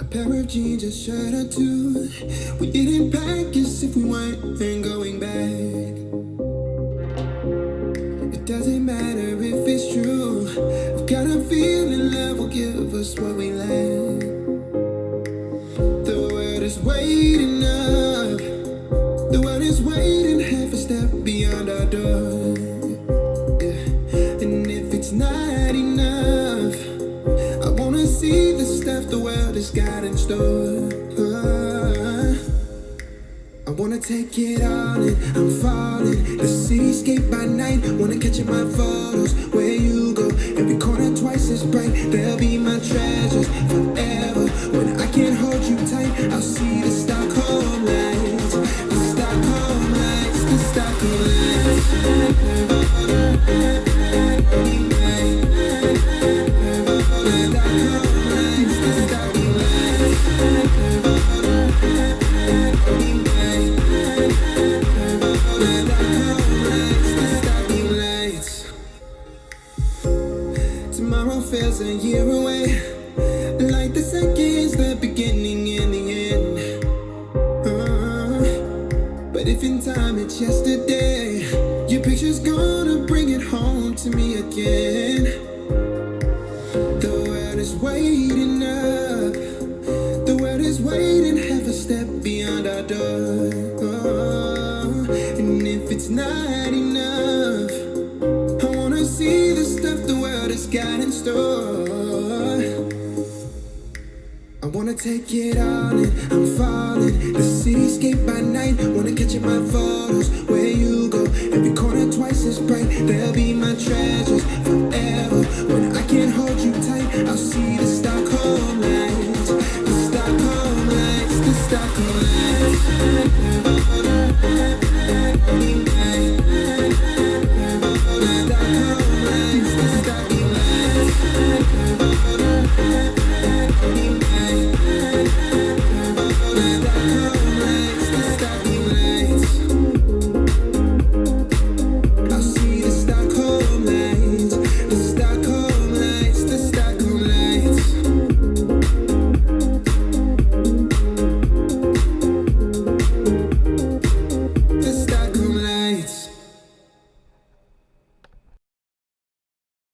pair of jeans, a shirt or two. We didn't pack as if we weren't going back. It doesn't matter if it's true. I've got a feeling love will give us what we lack. The world is waiting up. The world is waiting half a step beyond our door. Yeah. And if it's not enough, I wanna see the stuff the world has got in store. I wanna take it all in, I'm falling. The cityscape by night, wanna catch in my photos. Where you go, every corner twice as bright. They'll be my treasures forever. When I can't hold you tight, I'll see the Stockholm lights. The Stockholm lights, the Stockholm lights. Tomorrow feels a year away, like the seconds, the beginning and the end. But if in time it's yesterday, your picture's gonna bring it home to me again. The world is waiting up. The world is waiting half a step beyond our door. And if it's not enough, I wanna see the stuff the world has got in store. I wanna take it all in, I'm falling. The cityscape by night, wanna catch in my photos. Where you go, every corner twice as bright. They'll be my treasures forever. When I can't hold you